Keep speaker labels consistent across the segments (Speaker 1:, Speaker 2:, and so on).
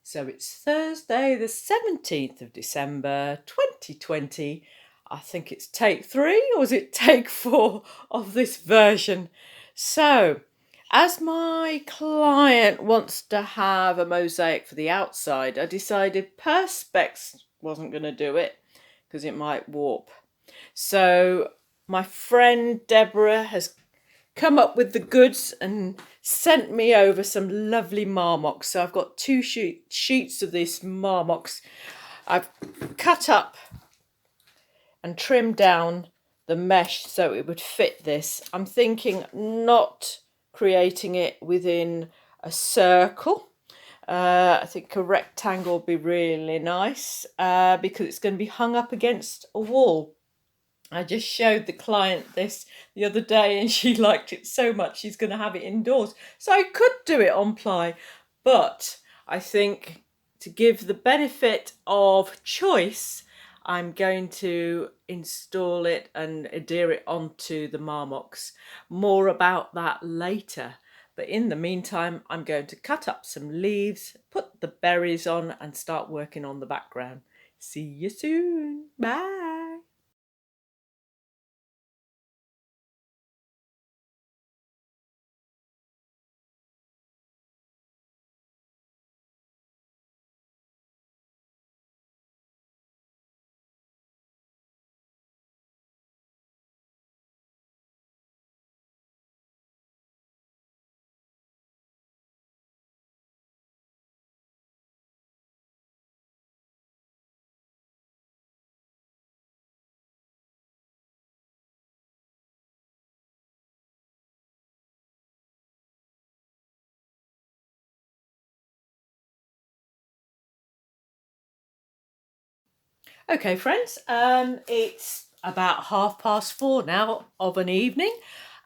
Speaker 1: So it's Thursday the 17th of December 2020. I think it's take 3 or is it take 4 of this version. So as my client wants to have a mosaic for the outside, I decided Perspex wasn't going to do it because it might warp. So my friend Deborah has come up with the goods and sent me over some lovely Marmox. So I've got 2 sheets of this Marmox. I've cut up and trimmed down the mesh so it would fit this. I'm thinking not creating it within a circle. I think a rectangle would be really nice because it's going to be hung up against a wall. I just showed the client this the other day and she liked it so much she's going to have it indoors. So I could do it on ply, but I think to give the benefit of choice, I'm going to install it and adhere it onto the Marmox. More about that later. But in the meantime, I'm going to cut up some leaves, put the berries on and start working on the background. See you soon. Bye. Okay, friends, it's about 4:30 now of an evening,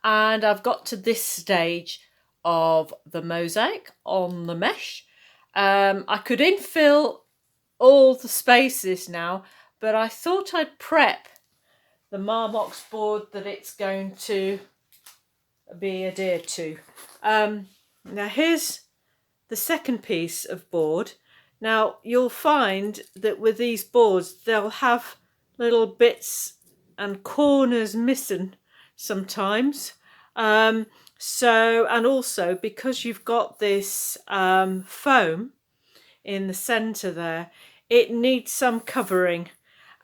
Speaker 1: and I've got to this stage of the mosaic on the mesh. I could infill all the spaces now, but I thought I'd prep the Marmox board that it's going to be adhered to. Now here's the second piece of board. Now you'll find that with these boards they'll have little bits and corners missing sometimes. And also because you've got this foam in the centre there, it needs some covering,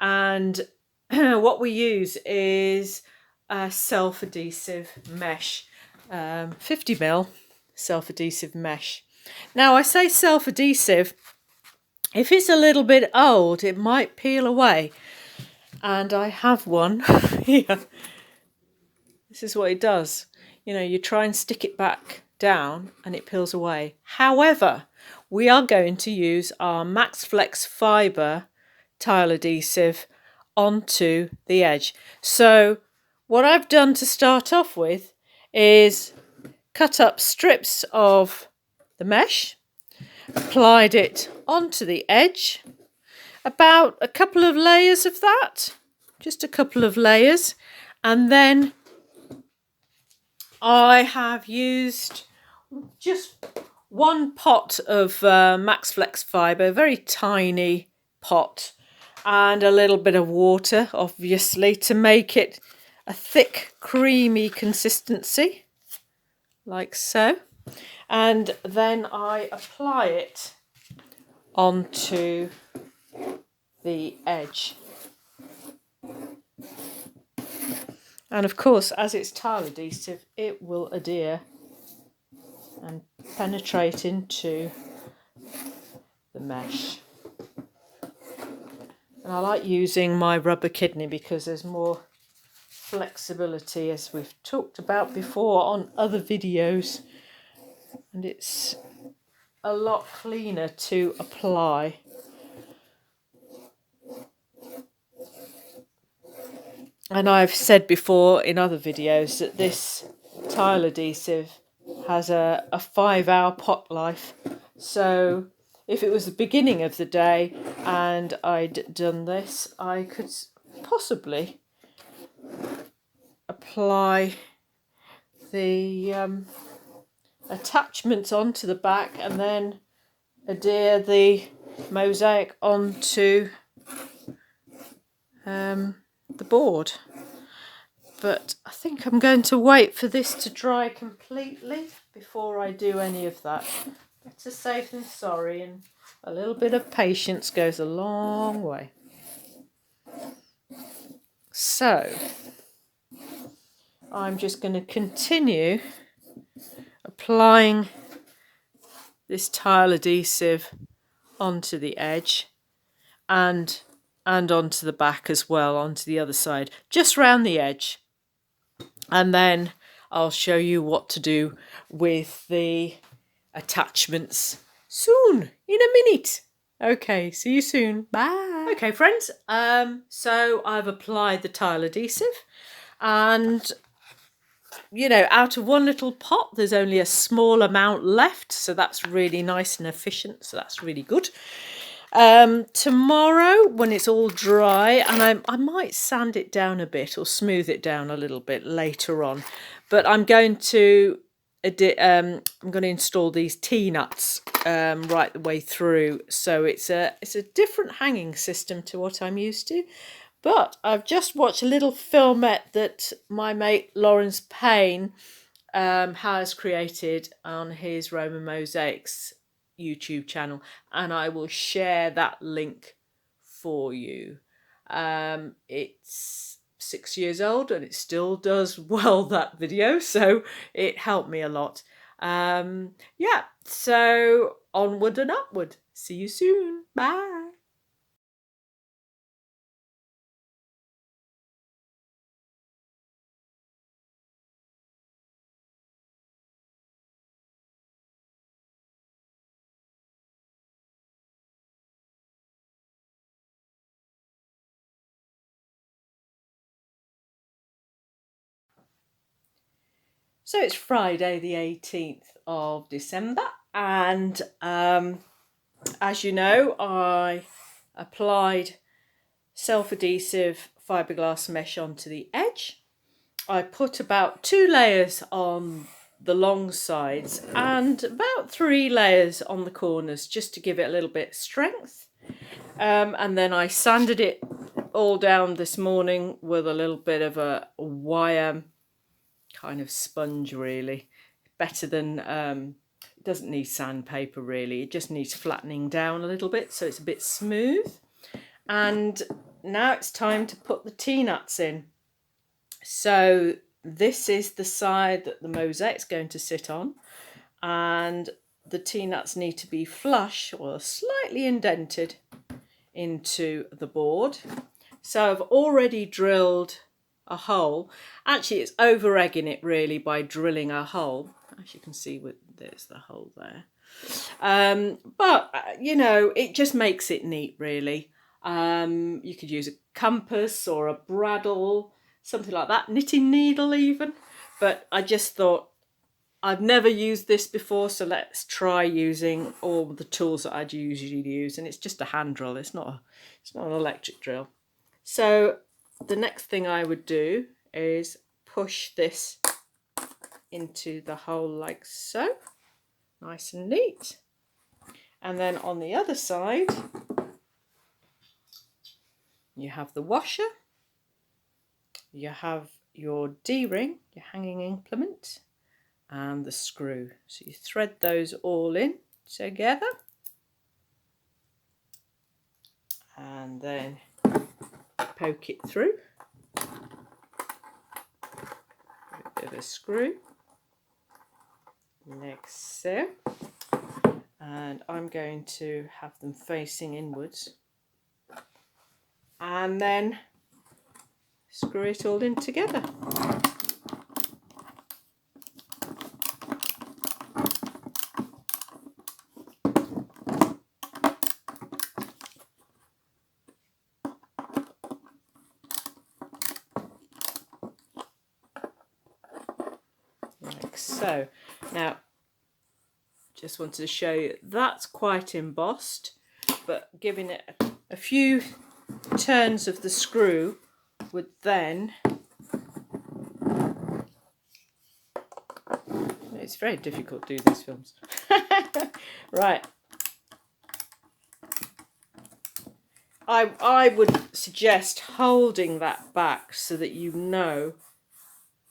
Speaker 1: and what we use is a self-adhesive mesh, 50mm self-adhesive mesh. Now I say self-adhesive, if it's a little bit old it might peel away, and I have one here. This is what it does. You know, you try and stick it back down and it peels away. However, we are going to use our Max Flex Fibre tile adhesive onto the edge. So what I've done to start off with is cut up strips of the mesh, applied it onto the edge, about a couple of layers of that, just a couple of layers, and then I have used just one pot of Max Flex Fibre, a very tiny pot, and a little bit of water, obviously, to make it a thick, creamy consistency, like so. And then I apply it onto the edge. And of course, as it's tile adhesive, it will adhere and penetrate into the mesh. And I like using my rubber kidney because there's more flexibility, as we've talked about before on other videos, and it's a lot cleaner to apply. And I've said before in other videos that this tile adhesive has a 5-hour pot life. So if it was the beginning of the day and I'd done this, I could possibly apply the attachments onto the back and then adhere the mosaic onto the board. But I think I'm going to wait for this to dry completely before I do any of that. Better safe than sorry, and a little bit of patience goes a long way. So I'm just going to continue applying this tile adhesive onto the edge and onto the back as well, onto the other side, just round the edge. And then I'll show you what to do with the attachments soon, in a minute. Okay, see you soon. Bye. Okay, friends, so I've applied the tile adhesive, and you know, out of one little pot there's only a small amount left, so that's really nice and efficient, so that's really good. Tomorrow, when it's all dry, and I might sand it down a bit or smooth it down a little bit later on, but I'm going to install these T-nuts right the way through, so it's a different hanging system to what I'm used to. But I've just watched a little filmette that my mate Lawrence Payne has created on his Rewmar Mosaics YouTube channel, and I will share that link for you. It's 6 years old and it still does well, that video, so it helped me a lot. Yeah, so onward and upward. See you soon. Bye. So it's Friday the 18th of December, and as you know, I applied self-adhesive fiberglass mesh onto the edge. I put about 2 layers on the long sides and about 3 layers on the corners, just to give it a little bit of strength. And then I sanded it all down this morning with a little bit of a wire kind of sponge, really. Better than, it doesn't need sandpaper really, it just needs flattening down a little bit so it's a bit smooth. And now it's time to put the T-nuts in. So this is the side that the mosaic's going to sit on, and the T-nuts need to be flush or slightly indented into the board. So I've already drilled a hole. Actually, it's over egging it really by drilling a hole. As you can see, there's the hole there. But you know, it just makes it neat, really. You could use a compass or a bradawl, something like that, knitting needle even. But I just thought, I've never used this before, so let's try using all the tools that I'd usually use. And it's just a hand drill. It's not an electric drill. So the next thing I would do is push this into the hole like so, nice and neat. And then on the other side, you have the washer, you have your D-ring, your hanging implement, and the screw. So you thread those all in together, and then poke it through. A bit of a screw, like so. And I'm going to have them facing inwards, and then screw it all in together. Like so. Now, just wanted to show you that's quite embossed, but giving it a few turns of the screw would then, it's very difficult to do these films. Right, I would suggest holding that back so that you know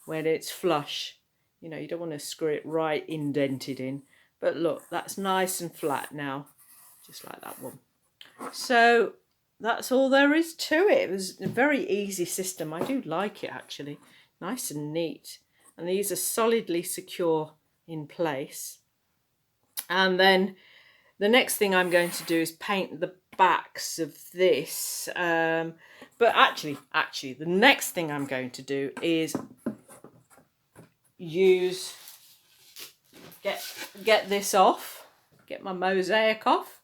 Speaker 1: when it's flush. You know, you don't want to screw it right indented in. But look, that's nice and flat now, just like that one. So that's all there is to it. It was a very easy system. I do like it actually. Nice and neat. And these are solidly secure in place. And then the next thing I'm going to do is paint the backs of this. But actually, the next thing I'm going to do is get this off, get my mosaic off,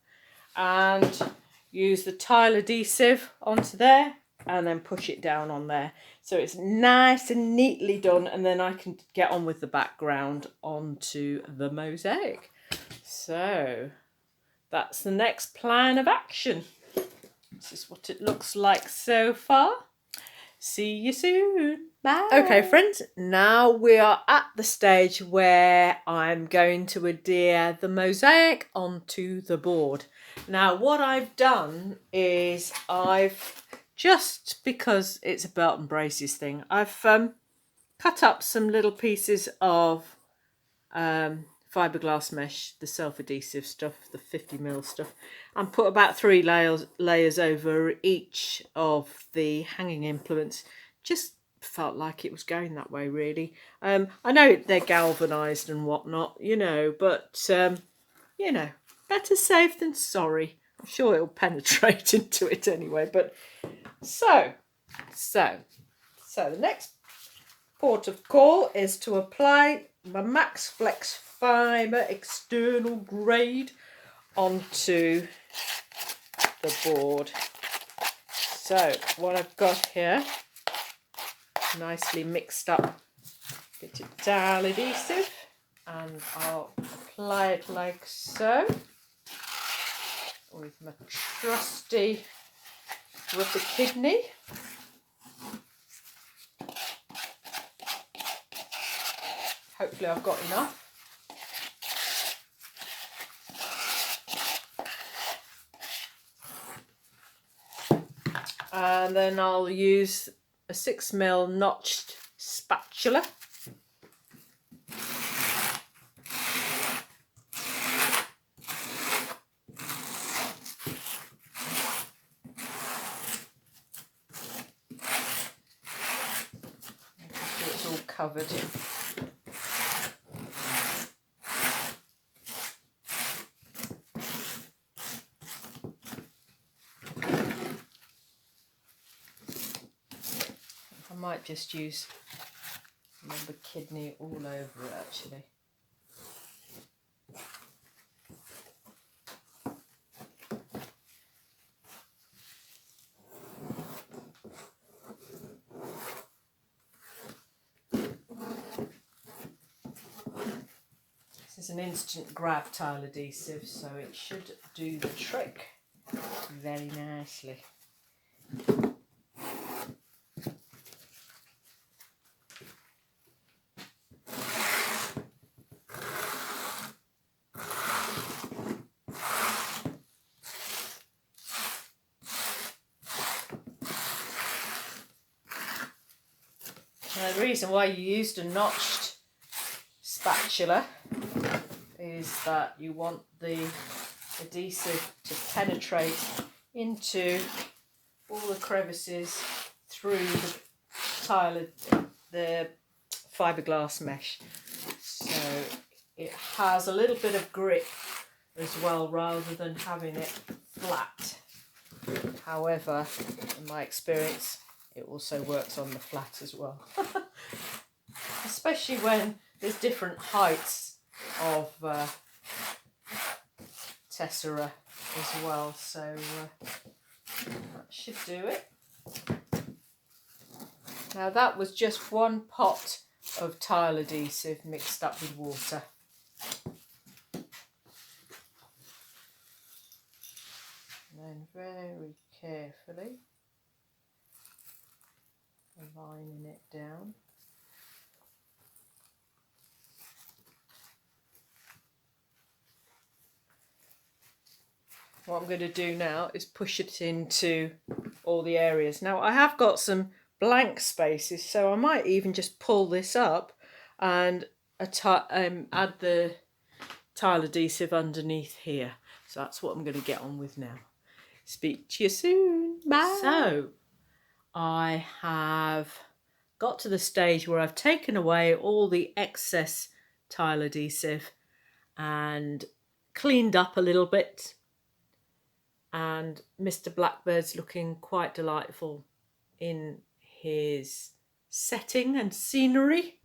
Speaker 1: and use the tile adhesive onto there and then push it down on there. So it's nice and neatly done, and then I can get on with the background onto the mosaic. So that's the next plan of action. This is what it looks like so far. See you soon. Bye. Okay, friends, now we are at the stage where I'm going to adhere the mosaic onto the board. Now, what I've done is just because it's a belt and braces thing, I've cut up some little pieces of Fibreglass mesh, the self-adhesive stuff, the 50mm stuff, and put about 3 layers over each of the hanging implements. Just felt like it was going that way, really. I know they're galvanised and whatnot, you know, but, you know, better safe than sorry. I'm sure it'll penetrate into it anyway. But so the next port of call is to apply my Max Flex Fibre external grade onto the board. So what I've got here, nicely mixed up bit of tile adhesive, and I'll apply it like so with my trusty rubber kidney. Hopefully I've got enough. And then I'll use a 6mm notched spatula. Make sure it's all covered. I might just use rubber kidney all over it actually. This is an instant grab tile adhesive, so it should do the trick very nicely. Now, the reason why you used a notched spatula is that you want the adhesive to penetrate into all the crevices through the tile, the fiberglass mesh, so it has a little bit of grip as well rather than having it flat. However, in my experience, it also works on the flat as well, especially when there's different heights of tessera as well, so that should do it. Now that was just one pot of tile adhesive mixed up with water. And then very carefully lining it down. what I'm going to do now is push it into all the areas. Now I have got some blank spaces, so I might even just pull this up and add the tile adhesive underneath here. So that's what I'm going to get on with now. Speak to you soon. Bye. So I have got to the stage where I've taken away all the excess tile adhesive and cleaned up a little bit, and Mr. Blackbird's looking quite delightful in his setting and scenery.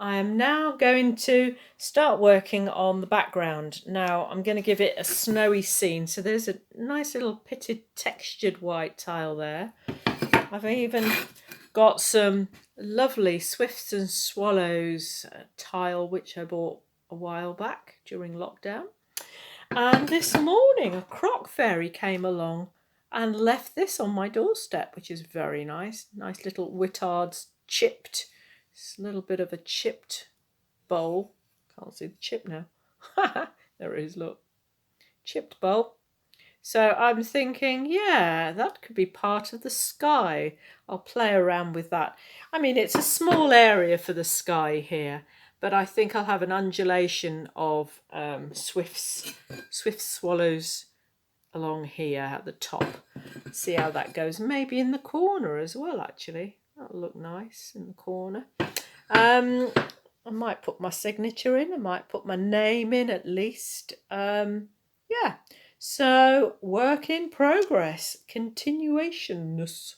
Speaker 1: I am now going to start working on the background. Now I'm going to give it a snowy scene, so there's a nice little pitted textured white tile there. I've even got some lovely swifts and swallows tile which I bought a while back during lockdown. And this morning a croc fairy came along and left this on my doorstep, which is very nice. Nice little Whittard's chipped. It's a little bit of a chipped bowl. Can't see the chip now. There it is, look. Chipped bowl. So I'm thinking, yeah, that could be part of the sky. I'll play around with that. I mean, it's a small area for the sky here, but I think I'll have an undulation of swift swallows along here at the top. See how that goes. Maybe in the corner as well, actually. That'll look nice in the corner. I might put my signature in. I might put my name in at least. Yeah. So, work in progress. Continuationness.